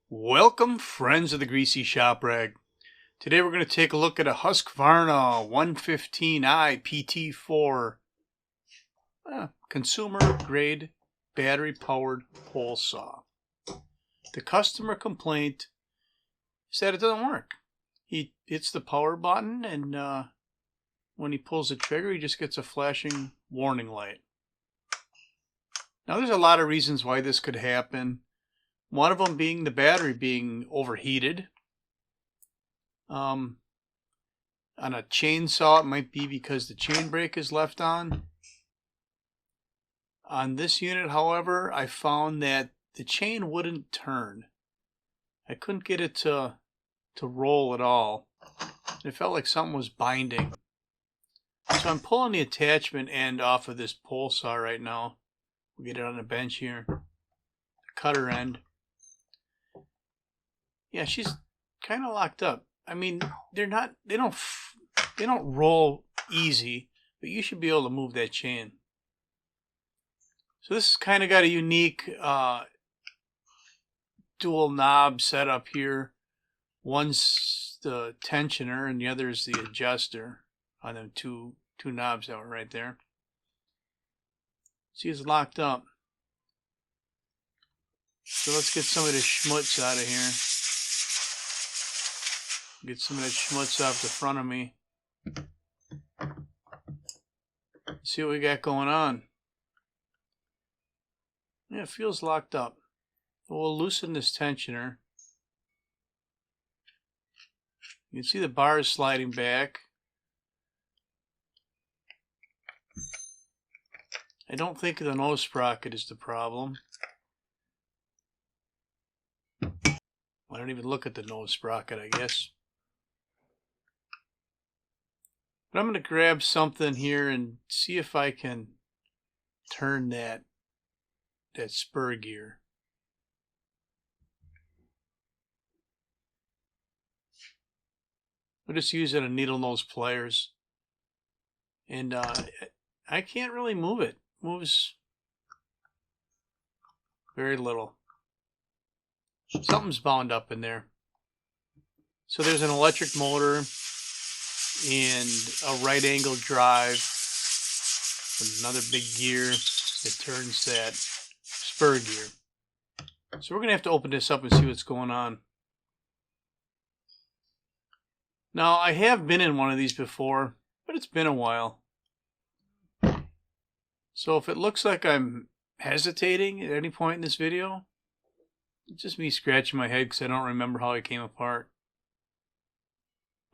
Welcome, friends of the Greasy Shop Rag. Today we're going to take a look at a Husqvarna 115iPT4 consumer grade battery powered pole saw. The customer complaint is that it doesn't work. He hits the power button and when he pulls the trigger he just gets a flashing warning light. Now there's a lot of reasons why this could happen. One of them being the battery being overheated. On a chainsaw, it might be because the chain brake is left on. On this unit, however, I found that the chain wouldn't turn. I couldn't get it to roll at all. It felt like something was binding. So I'm pulling the attachment end off of this pole saw right now. We'll get it on the bench here. The cutter end. Yeah, she's kind of locked up. I mean, they don't roll easy, but you should be able to move that chain. So this has kind of got a unique dual knob setup here. One's the tensioner and the other is the adjuster on them two knobs that were right there. See, it's locked up. So let's get some of this schmutz out of here. Get some of that schmutz off the front of me. See what we got going on. Yeah, it feels locked up. We'll loosen this tensioner. You can see the bars sliding back. I don't think the nose sprocket is the problem. I don't even look at the nose sprocket, I guess. But I'm going to grab something here and see if I can turn that spur gear. We'll just use it on needle nose pliers. And I can't really move it. It moves very little. Something's bound up in there. So there's an electric motor and a right angle drive with another big gear that turns that spur gear. So we're going to have to open this up and see what's going on. Now I have been in one of these before, but it's been a while. So if it looks like I'm hesitating at any point in this video, it's just me scratching my head because I don't remember how it came apart.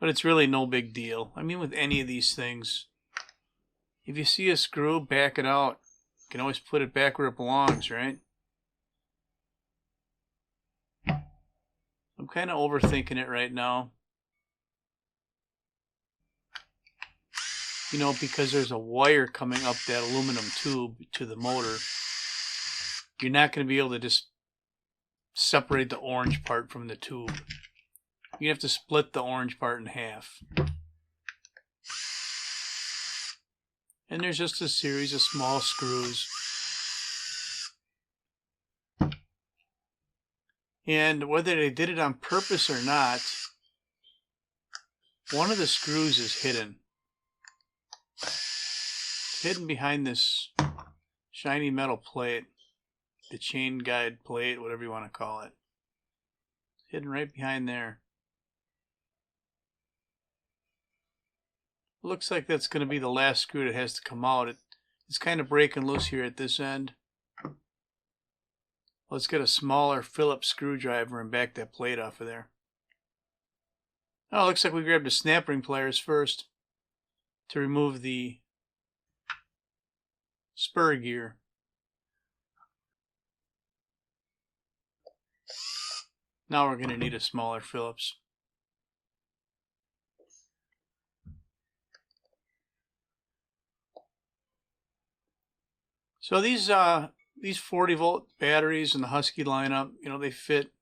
But it's really no big deal. I mean, with any of these things, if you see a screw, back it out. You can always put it back where it belongs, right? I'm kind of overthinking it right now. You know, because there's a wire coming up that aluminum tube to the motor. You're not going to be able to just separate the orange part from the tube. You have to split the orange part in half. And there's just a series of small screws. And whether they did it on purpose or not, one of the screws is hidden. It's hidden behind this shiny metal plate. The chain guide plate, whatever you want to call it. It's hidden right behind there. Looks like that's going to be the last screw that has to come out. It's kind of breaking loose here at this end. Let's get a smaller Phillips screwdriver and back that plate off of there. Oh, looks like we grabbed the snap ring pliers first to remove the spur gear. Now we're going to need a smaller Phillips. So these 40-volt batteries in the Husky lineup, you know, they fit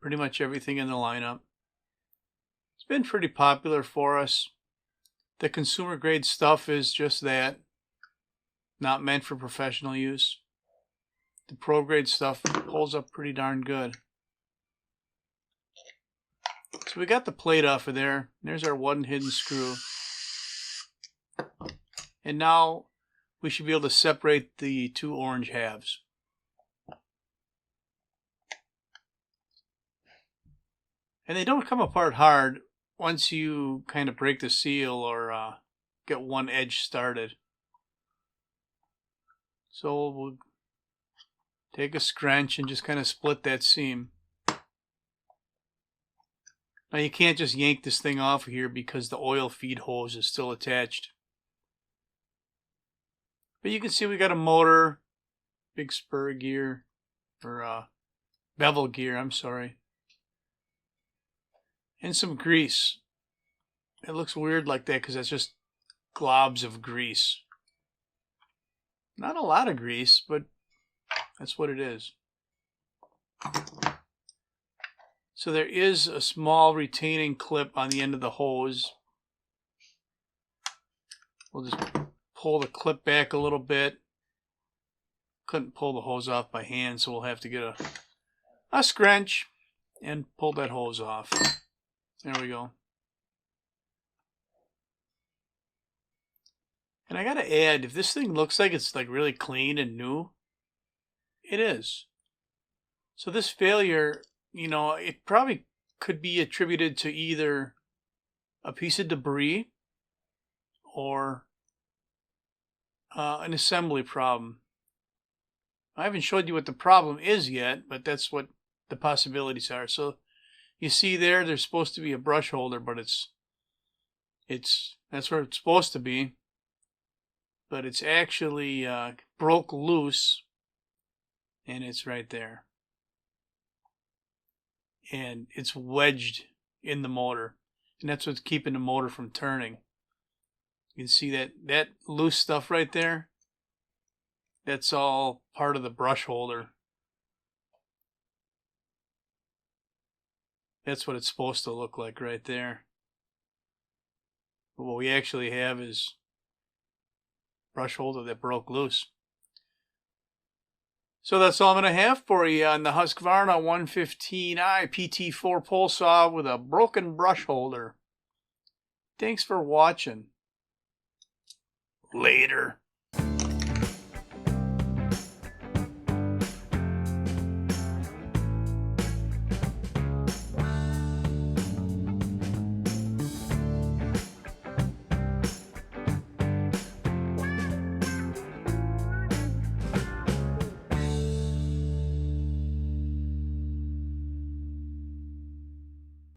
pretty much everything in the lineup. It's been pretty popular for us. The consumer grade stuff is just that, not meant for professional use. The pro grade stuff holds up pretty darn good. So we got the plate off of there. There's our one hidden screw. And now we should be able to separate the two orange halves. And they don't come apart hard once you kind of break the seal or get one edge started. So we'll take a scrunch and just kind of split that seam. Now you can't just yank this thing off of here because the oil feed hose is still attached. But you can see we got a motor, big spur gear, or bevel gear, I'm sorry. And some grease. It looks weird like that because that's just globs of grease. Not a lot of grease, but that's what it is. So there is a small retaining clip on the end of the hose. We'll just pull the clip back a little bit. Couldn't pull the hose off by hand, so we'll have to get a scrunch and pull that hose off. There we go. And I gotta add, if this thing looks like it's like really clean and new, it is. So this failure, you know, it probably could be attributed to either a piece of debris or an assembly problem. I haven't showed you what the problem is yet, but that's what the possibilities are. So you see there's supposed to be a brush holder, but that's where it's supposed to be. But it's actually broke loose, and it's right there. And it's wedged in the motor, and that's what's keeping the motor from turning. You can see that loose stuff right there. That's all part of the brush holder. That's what it's supposed to look like right there. But what we actually have is brush holder that broke loose. So that's all I'm going to have for you on the Husqvarna 115iPT4 pole saw with a broken brush holder. Thanks for watching. Later.